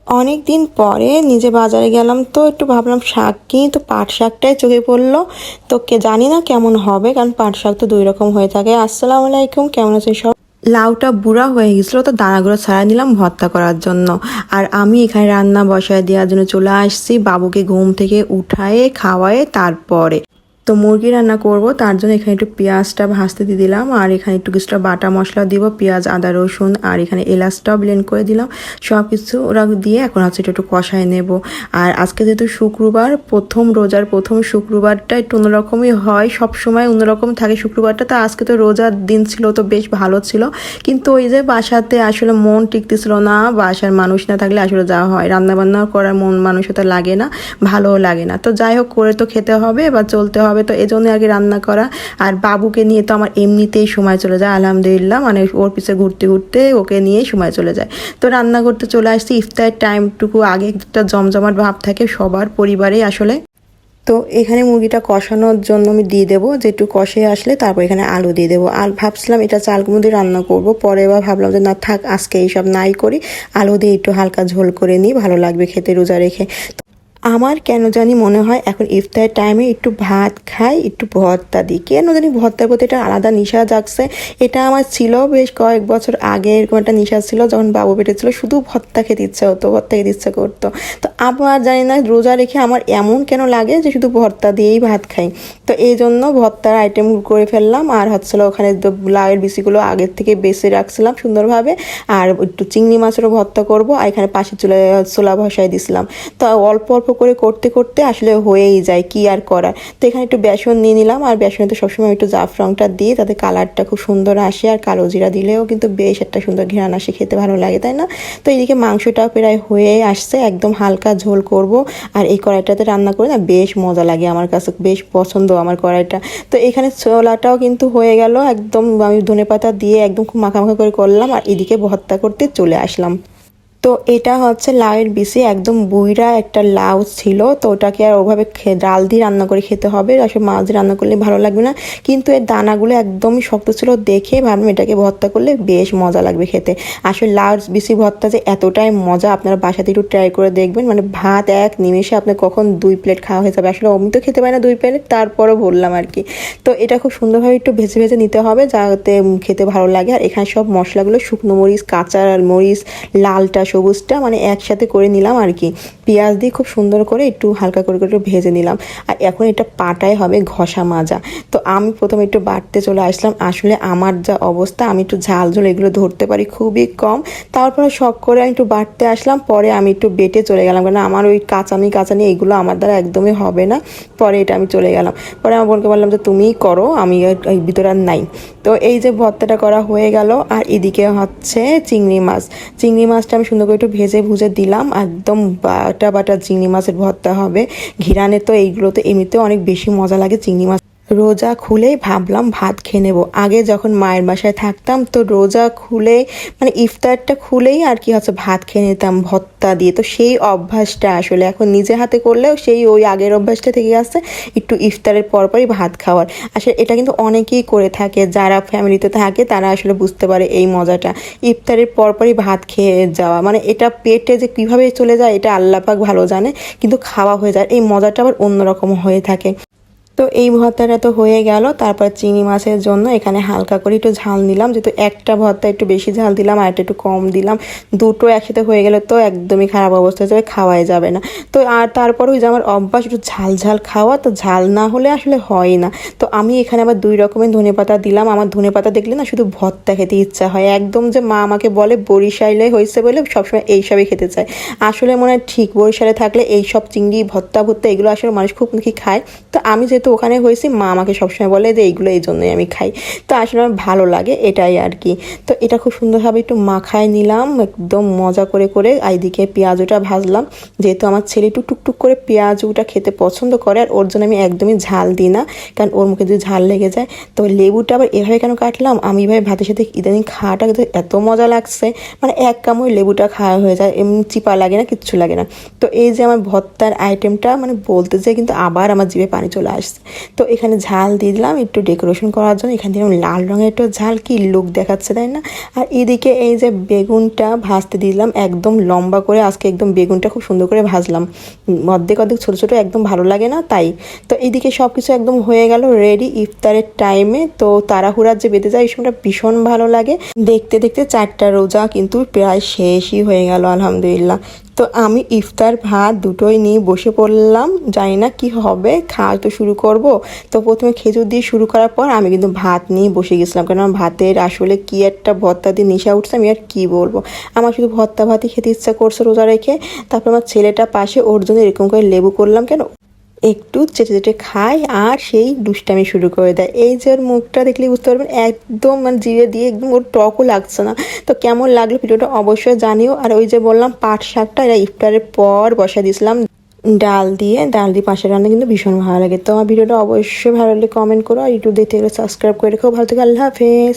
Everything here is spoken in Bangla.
অনেক দিন পরে নিজে বাজারে গেলাম, তো একটু ভাবলাম শাক কিনি, তো পাট শাকটাই চোখে পড়লো। তো জানি না কেমন হবে, কারণ পাট শাক তো দুই রকম হয়ে থাকে। আসসালামু আলাইকুম, কেমন আছেন সব? লাউটা বুড়া হয়ে গেছিলো, তো দানাগুলো ছাড়াই নিলাম ভর্তা করার জন্য। আর আমি এখানে রান্না বসায় দেওয়ার জন্য চলে আসছি, বাবুকে ঘুম থেকে উঠায়ে খাওয়ায়ে তারপরে তো মুরগি রান্না করব। তার জন্য এখানে একটু পেঁয়াজটা ভাজতে দিয়ে দিলাম, আর এখানে একটু কিছুটা বাটা মশলা দিব, পেঁয়াজ আদা রসুন, আর এখানে এলাচটাও ব্লেন্ড করে দিলাম। সব কিছু ওরা দিয়ে এখন হচ্ছে একটু কষায় নেব। আর আজকে যেহেতু শুক্রবার, রোজার প্রথম শুক্রবারটা একটু অন্যরকমই হয়, সব সময় অন্যরকম থাকে শুক্রবারটা। তো আজকে তো রোজার দিন ছিল, তো বেশ ভালো ছিল। কিন্তু ওই যে বাসাতে আসলে মন টিকতেছিল না, বাসার মানুষ না থাকলে আসলে যাওয়া হয়, রান্নাবান্না করার মন মানুষতা লাগে না, ভালোও লাগে না। তো যাই হোক, করে তো খেতে হবে বা চলতে হবে, তো এই জন্য আগে রান্না করা। আর বাবুকে নিয়ে তো আমার এমনিতেই সময় চলে যায় আলহামদুলিল্লাহ, মানে ওর পিছে ঘুরতে ঘুরতে ওকে নিয়েই সময় চলে যায়। তো রান্না করতে চলে আসছি, ইফতারের টাইমটুকু আগে একটা জমজমাট ভাব থাকে সবার পরিবারেই আসলে। তো এখানে মুরগিটা কষানোর জন্য আমি দিয়ে দেবো, যে একটু কষে আসলে তারপর এখানে আলু দিয়ে দেবো। আর ভাবছিলাম এটা চালগুলো দিয়ে রান্না করব, পরে এবার ভাবলাম যে না থাক, আজকে এইসব নাই করি, আলু দিয়ে একটু হালকা ঝোল করে নিই, ভালো লাগবে খেতে রোজা রেখে। আমার কেন জানি মনে হয় এখন ইফতারের টাইমে একটু ভাত খাই, একটু ভর্তা দিই, কেন জানি ভর্তার প্রতি একটা আলাদা নেশা জাগছে। এটা আমার ছিল বেশ কয়েক বছর আগে, এরকম একটা নেশা ছিল, যখন বাবু পেটে ছিল শুধু ভর্তা খেতে ইচ্ছা হতো, ভর্তা খেতে ইচ্ছা করতো। তো আবার জানি না রোজা রেখে আমার এমন কেন লাগে যে শুধু ভর্তা দিয়েই ভাত খাই। তো এই জন্য ভর্তার আইটেম করে ফেললাম। আর হচ্ছিল ওখানে লাউয়ের বিচিগুলো আগের থেকে বেছে রাখছিলাম সুন্দরভাবে, আর একটু চিংড়ি মাছেরও ভর্তা করব। আর এখানে পাশে ছোলা বসাই দিছিলাম। তো অল্প অল্প করে করতে করতে আসলে হয়েই যায়, কি আর করার। তো এখানে একটু বেসন নিয়ে নিলাম, আর বেসনে তো সবসময় একটু জাফরানটা দিই, তাতে কালারটা খুব সুন্দর আসে। আর কালো জিরা দিলেও কিন্তু বেশ একটা সুন্দর ঘ্রাণ আসে, খেতে ভালো লাগে, তাই না? তো এইদিকে মাংসটা প্রায় হয়ে আসছে, একদম হালকা ঝোল করব। আর এই কড়াইটাতে রান্না করে না বেশ মজা লাগে, আমার কাছে বেশ পছন্দ আমার কড়াইটা। তো এখানে ছোলাটাও কিন্তু হয়ে গেল একদম, আমি ধনেপাতা দিয়ে একদম খুব মাখামাখা করে করলাম। আর এদিকে ভর্তা করতে চলে আসলাম। তো এটা হচ্ছে লাউয়ের বিচি, একদম বুইড়া একটা লাউ ছিল। তো ওটাকে আর ওভাবে ডাল দিয়ে রান্না করে খেতে হবে, আসলে মাছ দিয়ে রান্না করলে ভালো লাগবে না। কিন্তু এর দানাগুলো একদমই শক্ত ছিল, দেখে ভাবলাম এটাকে ভর্তা করলে বেশ মজা লাগবে খেতে। আসলে লাউয়ের বিচি ভর্তা যে এতটাই মজা, আপনারা বাসাতে একটু ট্রাই করে দেখবেন, মানে ভাত এক নিমেষে আপনার কখন 2 প্লেট খাওয়া হয়ে যাবে। আসলে অমনি তো খেতে পারি না 2 প্লেট, তারপরও বললাম আর কি। তো এটা খুব সুন্দরভাবে একটু ভেজে ভেজে নিতে হবে, যাতে খেতে ভালো লাগে। আর এখানে সব মশলাগুলো শুকনো মরিচ, কাঁচা মরিচ, লালটা সবুজটা মানে একসাথে করে নিলাম আর কি। পেঁয়াজ দিয়ে খুব সুন্দর করে একটু হালকা করে করে ভেজে নিলাম। আর এখন এটা পাটায় হবে ঘষা মাজা। তো আমি প্রথমে একটু বাটতে চলে আসলাম। আসলে আমার যা অবস্থা, আমি একটু ঝাল ঝোল এগুলো ধরতে পারি খুবই কম। তারপরে শখ করে আমি একটু বাটতে আসলাম, পরে আমি একটু বেটে চলে গেলাম, কারণ আমার ওই কাঁচানি এগুলো আমার দ্বারা একদমই হবে না। পরে এটা আমি চলে গেলাম, পরে আমার বোনকে বললাম যে তুমিই করো, আমি এই ভিতরে আর নাই। তো এই যে ভর্তাটা করা হয়ে গেল। আর এদিকে হচ্ছে চিংড়ি মাছটা আমি সুন্দর করে একটু ভেজে ভুজে দিলাম, একদম বাটা বাটা চিংড়ি মাছের ভর্তা হবে। ঘিরানে তো এইগুলোতে এমনিতেও অনেক বেশি মজা লাগে চিংড়ি মাছ। রোজা খুলেই ভাবলাম ভাত খেয়ে নেবো। আগে যখন মায়ের বাসায় থাকতাম, তো রোজা খুলে মানে ইফতারটা খুলেই আর কি হচ্ছে ভাত খেয়ে নিতাম ভর্তা দিয়ে। তো সেই অভ্যাসটা আসলে এখন নিজে হাতে করলেও সেই ওই আগের অভ্যাসটা থেকে আসছে, একটু ইফতারের পরপরই ভাত খাওয়ার। আসলে এটা কিন্তু অনেকেই করে থাকে, যারা ফ্যামিলিতে থাকে তারা আসলে বুঝতে পারে এই মজাটা। ইফতারের পরপরই ভাত খেয়ে যাওয়া, মানে এটা পেটে যে কীভাবে চলে যায় এটা আল্লাহ পাক ভালো জানে, কিন্তু খাওয়া হয়ে যায়, এই মজাটা আবার অন্যরকম হয়ে থাকে। তো এই ভর্তাটা তো হয়ে গেল। তারপর চিংড়ি মাছের জন্য এখানে হালকা করে একটু ঝাল দিলাম, যেহেতু একটা ভর্তা একটু বেশি ঝাল দিলাম, আর একটা একটু কম দিলাম। দুটো একসাথে হয়ে গেলে তো একদমই খারাপ অবস্থা হয়ে যাবে, খাওয়াই যাবে না। তো আর তারপরে ওই যে আমার অভ্যাস একটু ঝাল ঝাল খাওয়া, তো ঝাল না হলে আসলে হয় না। তো আমি এখানে আবার 2 রকমের ধনেপাতা দিলাম। আমার ধনেপাতা দেখলে না শুধু ভর্তা খেতে ইচ্ছা হয়, একদম যে মা আমাকে বলে বরিশালে হয়েছে বলে সবসময় এইসবই খেতে চায়। আসলে মনে হয় ঠিক, বরিশালে থাকলে এইসব চিংড়ি ভর্তা এগুলো আসলে মানুষ খুব নাকি খায়। তো আমি যেহেতু ওখানে হয়েছি, মা আমাকে সবসময় বলে যে এইগুলো এই জন্যই আমি খাই। তো আসলে আমার ভালো লাগে এটাই আর কি। তো এটা খুব সুন্দরভাবে একটু মাখায় নিলাম একদম মজা করে করে। এইদিকে পেঁয়াজটা ভাজলাম, যেহেতু আমার ছেলে একটু টুকটুক করে পেঁয়াজটা খেতে পছন্দ করে, আর ওর জন্য আমি একদমই ঝাল দিই না, কারণ ওর মুখে যদি ঝাল লেগে যায়। তো লেবুটা আবার এভাবে কেন কাটলাম, আমি এভাবে ভাতের সাথে ইদানিং খাওয়াটা কিন্তু এত মজা লাগছে, মানে এক কামড় লেবুটা খাওয়া হয়ে যায়, এমনি চিপা লাগে না, কিচ্ছু লাগে না। তো এই যে আমার ভর্তার আইটেমটা মানে বলতে যেয়ে কিন্তু আবার আমার জিভে পানি চলে আসছে। তো এখানে ঝাল দিয়ে দিলাম একটু ডেকোরেশন করার জন্য। এখান থেকে লাল রঙের একটু ঝাল, কি লুক দেখাচ্ছে তাই না। আর এদিকে এই যে বেগুনটা ভাজতে দিলাম একদম লম্বা করে, আজকে একদম বেগুনটা খুব সুন্দর করে ভাজলাম, অর্ধেক অর্ধেক ছোটো ছোটো একদম ভালো লাগে না তাই। তো এইদিকে সব কিছু একদম হয়ে গেল রেডি ইফতারের টাইমে। তো তাড়াহুড়ার যে বেঁধে যায় এই সময়টা ভীষণ ভালো লাগে। দেখতে দেখতে 4টা রোজা কিন্তু প্রায় শেষই হয়ে গেল আলহামদুলিল্লাহ। তো আমি ইফতার ভাত দুটোই নিয়ে বসে পড়লাম, জানি না কি হবে, খাওয়া তো শুরু করব। তো প্রথমে খেজুর দিয়ে শুরু করার পর আমি কিন্তু ভাত নিয়ে বসে গেছিলাম, কারণ আমার ভাতের আসলে কি একটা ভর্তা দিয়ে নেশা উঠছে, আমি আর কি বলবো। আমার শুধু ভর্তা ভাতই খেতে ইচ্ছা করছে রোজা রেখে। তারপর আমার ছেলেটা পাশে, ওর জন্য এরকম করে লেবু করলাম, কেন একটু চেটে চেটে খায় আর সেই দুষ্টামি শুরু করে দেয়। এই যে ওর মুখটা দেখলে বুঝতে পারবেন একদম মানে জিভে দিয়ে একদম ওর টকও লাগছে না। তো কেমন লাগলো ভিডিওটা অবশ্যই জানিও। আর ওই যে বললাম পাট শাকটা এরা ইফতারের পর বসা দিয়েছিলাম ডাল দিয়ে পাশে রান্না কিন্তু ভীষণ ভালো লাগে। তো আমার ভিডিওটা অবশ্যই ভালো লাগলে কমেন্ট করো, আর ইউটিউব দেখতে গেলে সাবস্ক্রাইব করে রেখো। ভালো থেকে আল্লাহ হাফেজ।